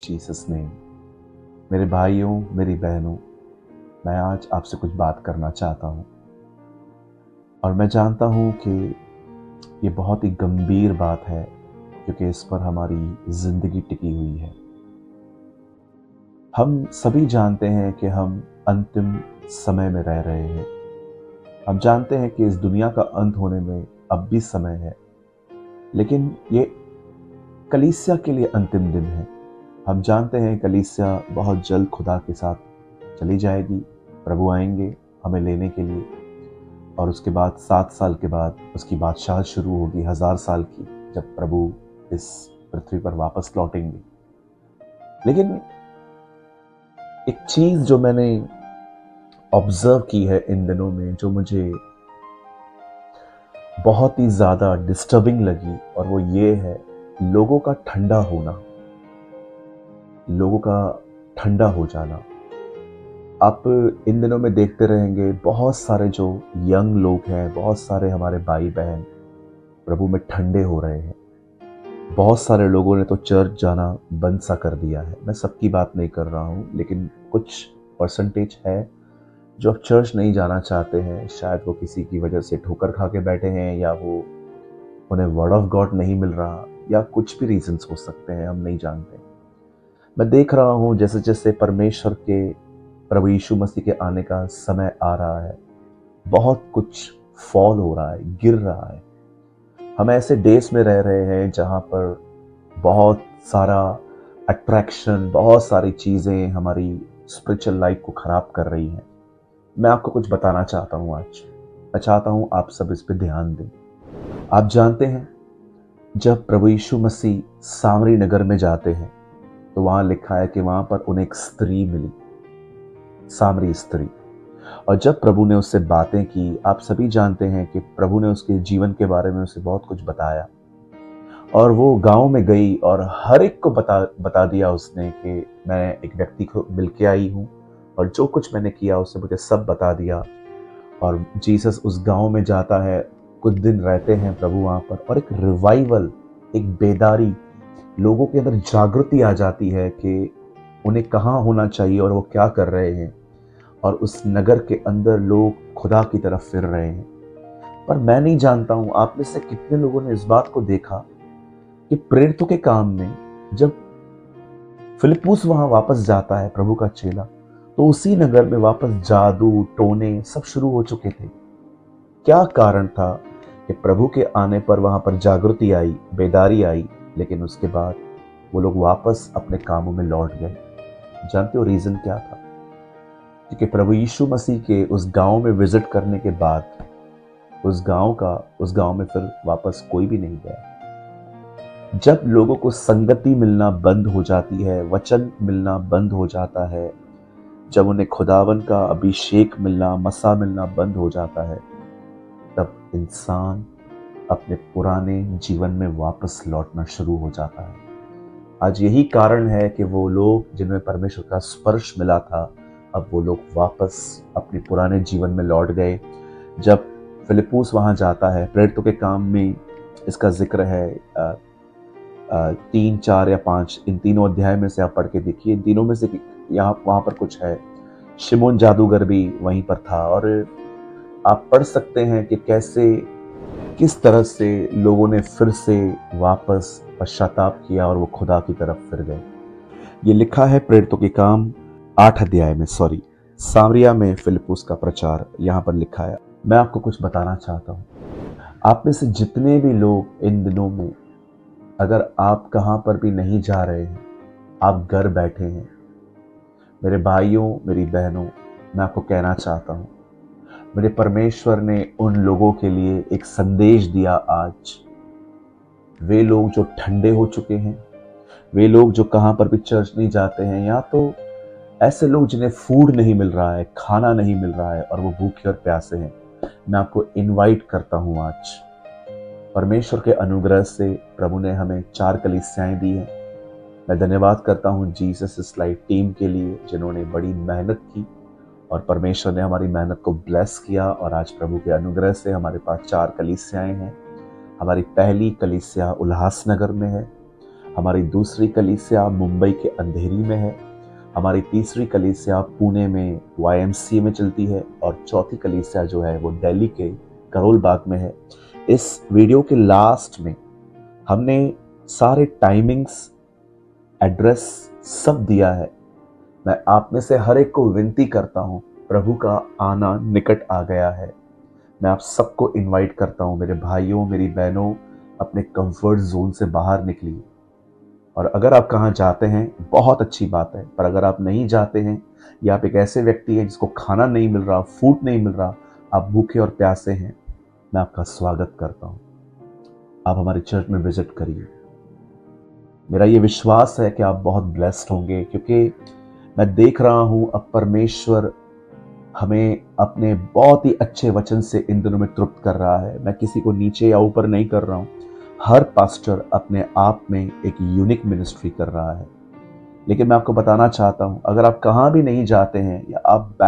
Jesus name. मेरे भाइयों, मेरी बहनों, मैं आज आपसे कुछ बात करना चाहता हूँ और मैं जानता हूँ कि ये बहुत ही गंभीर बात है क्योंकि इस पर हमारी जिंदगी टिकी हुई है। हम सभी जानते हैं कि हम अंतिम समय में रह रहे हैं। हम जानते हैं कि इस दुनिया का अंत होने में अब भी समय है, लेकिन ये कलीसिया के लिए अंतिम दिन है। हम जानते हैं कलीसिया बहुत जल्द खुदा के साथ चली जाएगी, प्रभु आएंगे हमें लेने के लिए, और उसके बाद 7 साल के बाद उसकी बादशाह शुरू होगी, 1000 साल की, जब प्रभु इस पृथ्वी पर वापस लौटेंगे। लेकिन एक चीज जो मैंने ऑब्जर्व की है इन दिनों में, जो मुझे बहुत ही ज्यादा डिस्टर्बिंग लगी, और वो ये है लोगों का ठंडा होना, लोगों का ठंडा हो जाना। आप इन दिनों में देखते रहेंगे बहुत सारे जो यंग लोग हैं, बहुत सारे हमारे भाई बहन प्रभु में ठंडे हो रहे हैं। बहुत सारे लोगों ने तो चर्च जाना बंद सा कर दिया है। मैं सबकी बात नहीं कर रहा हूँ, लेकिन कुछ परसेंटेज है जो अब चर्च नहीं जाना चाहते हैं। शायद वो किसी की वजह से ठोकर खा के बैठे हैं, या वो उन्हें वर्ड ऑफ गॉड नहीं मिल रहा, या कुछ भी रीजंस हो सकते हैं, हम नहीं जानते। मैं देख रहा हूँ जैसे जैसे परमेश्वर के प्रभु यीशु मसीह के आने का समय आ रहा है, बहुत कुछ फॉल हो रहा है, गिर रहा है। हम ऐसे डेज में रह रहे हैं जहाँ पर बहुत सारा अट्रैक्शन, बहुत सारी चीज़ें हमारी स्पिरिचुअल लाइफ को ख़राब कर रही हैं। मैं आपको कुछ बताना चाहता हूँ आज। मैं चाहता हूँ आप सब इस पर ध्यान दें। आप जानते हैं जब प्रभु यीशु मसीह सामरी नगर में जाते हैं तो वहाँ लिखा है कि वहाँ पर उन्हें एक स्त्री मिली, सामरी स्त्री। और जब प्रभु ने उससे बातें की, आप सभी जानते हैं कि प्रभु ने उसके जीवन के बारे में उसे बहुत कुछ बताया, और वो गांव में गई और हर एक को बता दिया उसने कि मैं एक व्यक्ति को मिल के आई हूँ, और जो कुछ मैंने किया उससे मुझे सब बता दिया। और जीसस उस गांव में जाता है, कुछ दिन रहते हैं प्रभु वहाँ पर, और एक रिवाइवल, एक बेदारी, लोगों के अंदर जागृति आ जाती है कि उन्हें कहाँ होना चाहिए और वो क्या कर रहे हैं। और उस नगर के अंदर लोग खुदा की तरफ फिर रहे हैं। पर मैं नहीं जानता हूँ आप में से कितने लोगों ने इस बात को देखा कि प्रेरितों के काम में जब फिलिप्पुस वहां वापस जाता है, प्रभु का चेला, तो उसी नगर में वापस जादू टोने सब शुरू हो चुके थे। क्या कारण था कि प्रभु के आने पर वहां पर जागृति आई, बेदारी आई, लेकिन उसके बाद वो लोग वापस अपने कामों में लौट गए? जानते हो रीजन क्या था? क्योंकि प्रभु यीशु मसीह के उस गांव में विजिट करने के बाद उस गांव में फिर वापस कोई भी नहीं गया। जब लोगों को संगति मिलना बंद हो जाती है, वचन मिलना बंद हो जाता है, जब उन्हें खुदावन का अभिषेक मिलना, मसा मिलना बंद हो जाता है, तब इंसान अपने पुराने जीवन में वापस लौटना शुरू हो जाता है। आज यही कारण है कि वो लोग जिनमें परमेश्वर का स्पर्श मिला था, अब वो लोग वापस अपने पुराने जीवन में लौट गए। जब फिलिप्पुस वहां जाता है, प्रेरितों के काम में इसका जिक्र है 3, 4 या 5, इन तीनों अध्याय में से आप पढ़ के देखिए। इन तीनों में से वहां पर कुछ है। शिमोन जादूगर भी वहीं पर था, और आप पढ़ सकते हैं कि किस तरह से लोगों ने फिर से वापस पश्चाताप किया और वो खुदा की तरफ फिर गए। ये लिखा है प्रेरितों के काम 8 अध्याय में, सामरिया में फिलिप्पुस का प्रचार, यहाँ पर लिखा है। मैं आपको कुछ बताना चाहता हूँ। आप में से जितने भी लोग इन दिनों में, अगर आप कहाँ पर भी नहीं जा रहे हैं, आप घर बैठे हैं, मेरे भाइयों, मेरी बहनों, मैं आपको कहना चाहता हूँ, मेरे परमेश्वर ने उन लोगों के लिए एक संदेश दिया आज। वे लोग जो ठंडे हो चुके हैं, वे लोग जो कहाँ पर भी चर्च नहीं जाते हैं, या तो ऐसे लोग जिन्हें फूड नहीं मिल रहा है, खाना नहीं मिल रहा है और वो भूखे और प्यासे हैं, मैं आपको इनवाइट करता हूँ आज। परमेश्वर के अनुग्रह से प्रभु ने हमें 4 कलीसियाएं दी हैं। मैं धन्यवाद करता हूँ जीसस इस लाइफ टीम के लिए, जिन्होंने बड़ी मेहनत की और परमेश्वर ने हमारी मेहनत को ब्लेस किया, और आज प्रभु के अनुग्रह से हमारे पास 4 कलीसियाएं हैं। हमारी पहली कलीसिया उल्लासनगर में है, हमारी दूसरी कलीसिया मुंबई के अंधेरी में है। हमारी तीसरी कलीसिया पुणे में YMCA में चलती है और चौथी कलीसिया जो है वो दिल्ली के करोल बाग में है। इस वीडियो के लास्ट में हमने सारे टाइमिंग्स, एड्रेस सब दिया है। मैं आप में से हर एक को विनती करता हूँ, प्रभु का आना निकट आ गया है। मैं आप सबको इनवाइट करता हूँ, मेरे भाइयों, मेरी बहनों, अपने कंफर्ट जोन से बाहर निकलिए। और अगर आप कहाँ जाते हैं बहुत अच्छी बात है, पर अगर आप नहीं जाते हैं या आप एक ऐसे व्यक्ति हैं जिसको खाना नहीं मिल रहा, फूड नहीं मिल रहा, आप भूखे और प्यासे हैं, मैं आपका स्वागत करता हूँ। आप हमारे चर्च में विजिट करिए। मेरा ये विश्वास है कि आप बहुत ब्लेस्ड होंगे, क्योंकि मैं देख रहा हूँ अब परमेश्वर हमें अपने बहुत ही अच्छे वचन से इन दिनों में तृप्त कर रहा है। मैं किसी को नीचे या ऊपर नहीं कर रहा हूँ। हर पास्टर अपने आप में एक यूनिक मिनिस्ट्री कर रहा है। लेकिन मैं आपको बताना चाहता हूँ, अगर आप कहाँ भी नहीं जाते हैं या आप बैग